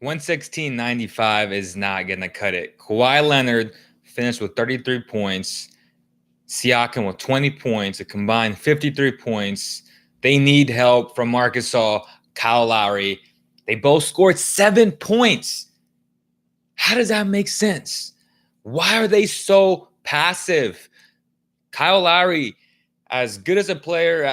116.95 is not going to cut it. Kawhi Leonard finished with 33 points. Siakam with 20 points, a combined 53 points. They need help from Marc Gasol, Kyle Lowry. They both scored 7 points. How does that make sense? Why are they so passive? Kyle Lowry, as good as a player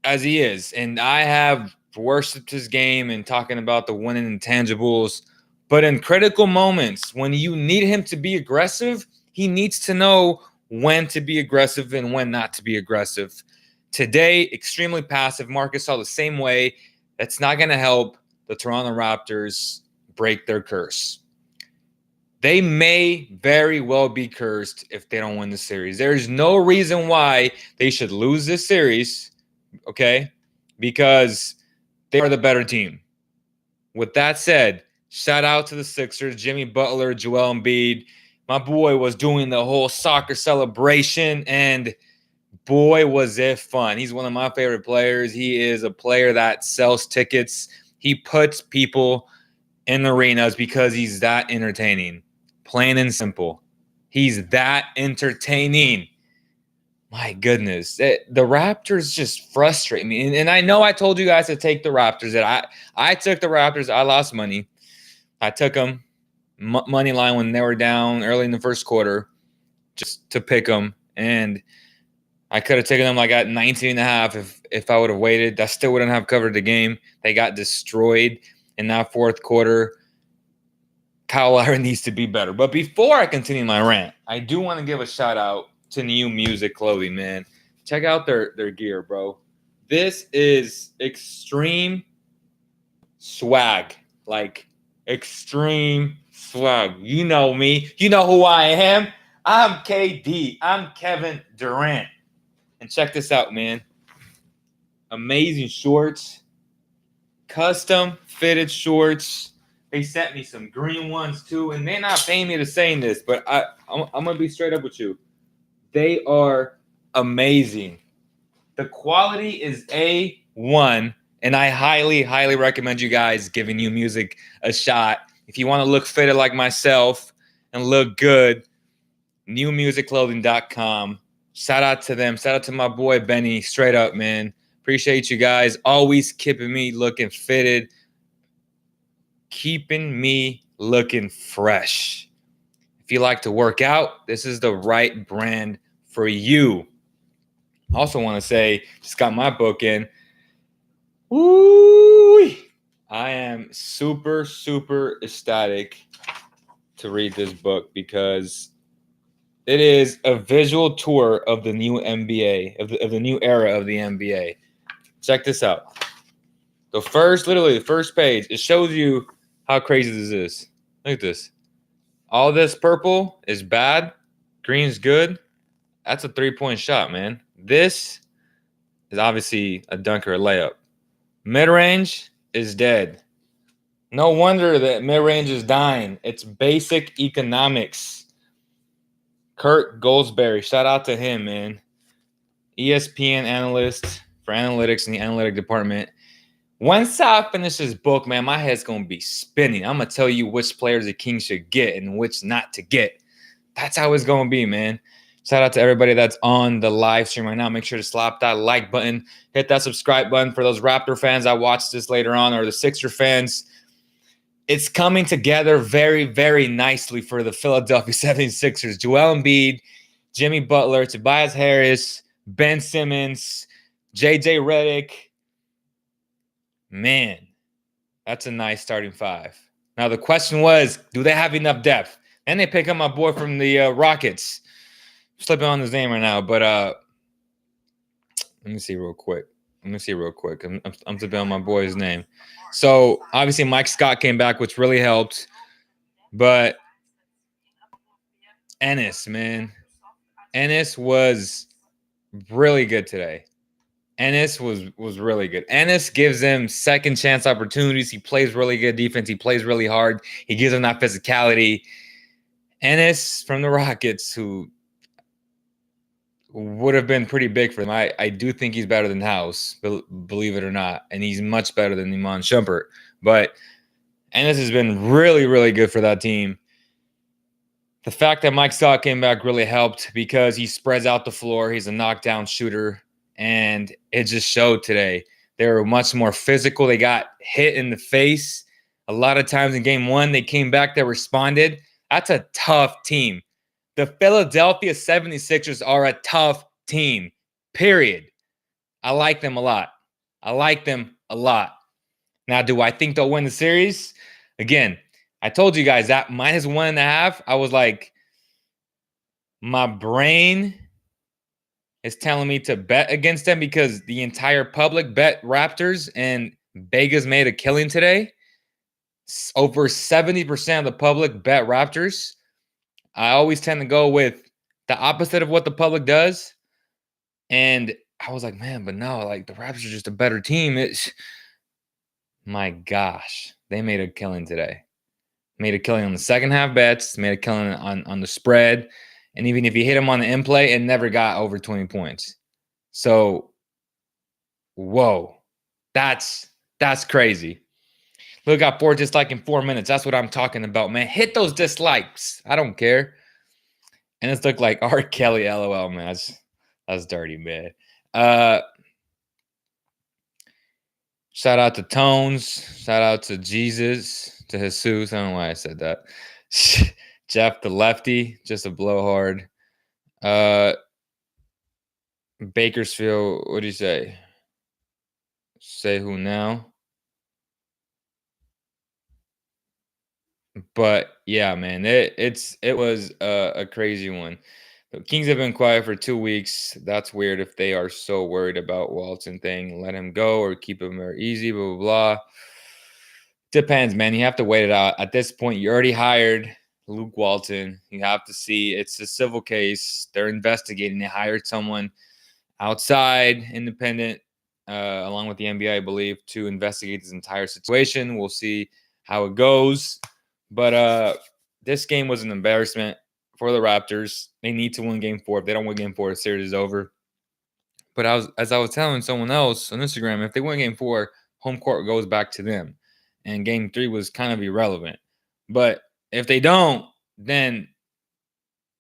as he is, and I have worshipped his game and talking about the winning intangibles, but in critical moments, when you need him to be aggressive, he needs to know when to be aggressive and when not to be aggressive. Today, extremely passive. Marc Gasol the same way. That's not going to help the Toronto Raptors break their curse. They may very well be cursed if they don't win the series. There's no reason why they should lose this series, okay? Because they are the better team. With that said, shout out to the Sixers, Jimmy Butler, Joel Embiid. My boy was doing the whole soccer celebration, and boy, was it fun. He's one of my favorite players. He is a player that sells tickets. He puts people in arenas because he's that entertaining. Plain and simple. He's that entertaining. My goodness. The Raptors just frustrate me. And I know I told you guys to take the Raptors. I took the Raptors. I lost money. I took them money line when they were down early in the first quarter just to pick them. And I could have taken them like at 19.5 if I would have waited. That still wouldn't have covered the game. They got destroyed in that fourth quarter. Kyle Lowry needs to be better. But before I continue my rant, I do want to give a shout out to New Music Clothing, man. Check out their gear, bro. This is extreme swag. Like, extreme swag. You know me. You know who I am. I'm KD. I'm Kevin Durant. And check this out, man. Amazing shorts. Custom fitted shorts. They sent me some green ones too, and they're not paying me to say this, but I'm gonna be straight up with you. They are amazing. The quality is A1, and I highly, highly recommend you guys giving New Music a shot. If you want to look fitted like myself and look good, newmusicclothing.com. Shout out to them. Shout out to my boy Benny. Straight up, man. Appreciate you guys always keeping me looking fitted. Keeping me looking fresh. If you like to work out, this is the right brand for you. I also want to say, just got my book in. Woo! I am super, super ecstatic to read this book because it is a visual tour of the new NBA, of the new era of the NBA. Check this out. The first page, it shows you how crazy this is. Look at this. All this purple is bad. Green's good. That's a three-point shot, man. This is obviously a dunk or a layup. Mid-range is dead. No wonder that mid-range is dying. It's basic economics. Kurt Goldsberry, shout out to him, man. ESPN analyst for analytics in the analytic department. Once I finish this book, man, my head's going to be spinning. I'm going to tell you which players the Kings should get and which not to get. That's how it's going to be, man. Shout out to everybody that's on the live stream right now. Make sure to slap that like button. Hit that subscribe button for those Raptor fans that watch this later on, or the Sixer fans. It's coming together very, very nicely for the Philadelphia 76ers. Joel Embiid, Jimmy Butler, Tobias Harris, Ben Simmons, JJ Redick. Man, that's a nice starting five. Now, the question was, do they have enough depth? And they pick up my boy from the Rockets. I'm slipping on his name right now, but let me see real quick. I'm slipping on my boy's name. So, obviously, Mike Scott came back, which really helped. But Ennis, man. Ennis was really good today. Ennis was really good. Ennis gives them second chance opportunities. He plays really good defense. He plays really hard. He gives them that physicality. Ennis from the Rockets, who would have been pretty big for them. I do think he's better than House, believe it or not. And he's much better than Iman Shumpert. But And this has been really, really good for that team. The fact that Mike Scott came back really helped because he spreads out the floor. He's a knockdown shooter, and it just showed today. They were much more physical. They got hit in the face. A lot of times in game one, they came back, they responded. That's a tough team. The Philadelphia 76ers are a tough team, period. I like them a lot. Now, do I think they'll win the series? Again, I told you guys that -1.5. I was like, my brain is telling me to bet against them because the entire public bet Raptors and Vegas made a killing today. Over 70% of the public bet Raptors. I always tend to go with the opposite of what the public does. And I was like, man, but no, like the Raptors are just a better team. My gosh, they made a killing today. Made a killing on the second half bets, made a killing on the spread. And even if you hit them on the in play, it never got over 20 points. So, whoa, that's crazy. Look, got 4 dislikes in 4 minutes. That's what I'm talking about, man. Hit those dislikes. I don't care. And it's looked like R. Kelly, LOL, man. That's dirty, man. Shout out to Tones. Shout out to Jesus, to Jesus. I don't know why I said that. Jeff the Lefty, just a blowhard. Bakersfield, what do you say? Say who now? But yeah, man, it was a crazy one. The Kings have been quiet for 2 weeks. That's weird if they are so worried about Walton thing. Let him go or keep him very easy, blah, blah, blah. Depends, man. You have to wait it out. At this point, you already hired Luke Walton. You have to see. It's a civil case. They're investigating. They hired someone outside, independent, along with the NBA, I believe, to investigate this entire situation. We'll see how it goes. But this game was an embarrassment for the Raptors. They need to win game 4. If they don't win game 4, the series is over. But as I was telling someone else on Instagram, if they win game 4, home court goes back to them. And game 3 was kind of irrelevant. But if they don't, then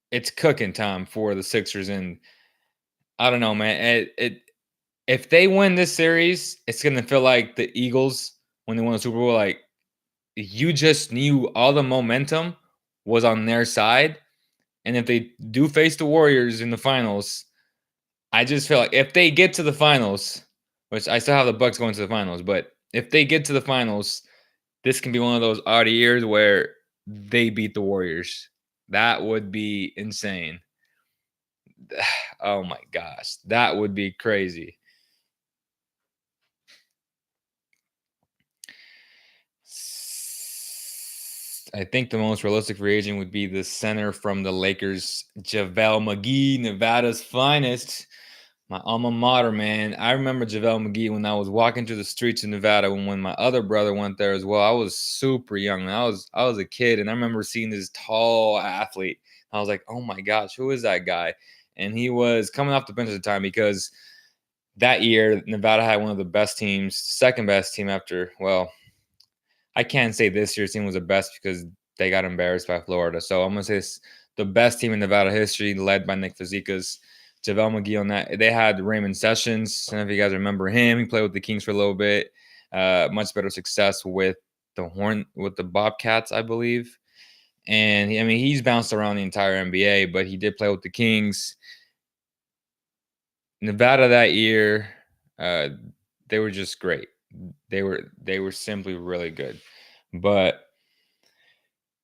it's cooking time for the Sixers. And I don't know, man. If they win this series, it's going to feel like the Eagles when they won the Super Bowl. Like, you just knew all the momentum was on their side. And if they do face the Warriors in the finals, I just feel like if they get to the finals, which I still have the Bucks going to the finals, but if they get to the finals, this can be one of those odd years where they beat the Warriors. That would be insane. Oh my gosh, that would be crazy. I think the most realistic free agent would be the center from the Lakers, JaVale McGee, Nevada's finest. My alma mater, man. I remember JaVale McGee when I was walking through the streets of Nevada when my other brother went there as well. I was super young. I was a kid, and I remember seeing this tall athlete. I was like, oh my gosh, who is that guy? And he was coming off the bench at the time because that year Nevada had one of the best teams, second best team after, well, I can't say this year's team was the best because they got embarrassed by Florida. So I'm going to say it's the best team in Nevada history, led by Nick Fazekas. JaVale McGee on that. They had Raymond Sessions. I don't know if you guys remember him. He played with the Kings for a little bit. Much better success with the Bobcats, I believe. And he's bounced around the entire NBA, but he did play with the Kings. Nevada that year, they were just great. They were simply really good. But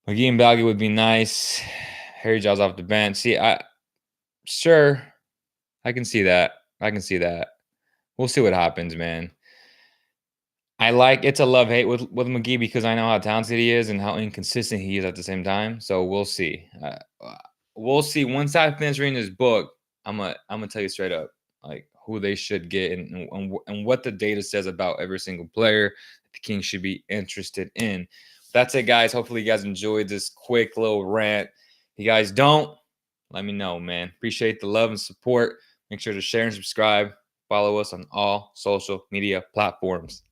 McGee and Balgi would be nice. Harry Giles off the bench. See, I can see that. We'll see what happens, man. It's a love-hate with McGee because I know how talented he is and how inconsistent he is at the same time. So we'll see. We'll see. Once I finish reading this book, I'm gonna tell you straight up, like, who they should get and what the data says about every single player the Kings should be interested in. That's it, guys. Hopefully you guys enjoyed this quick little rant. If you guys don't, let me know, man. Appreciate the love and support. Make sure to share and subscribe. Follow us on all social media platforms.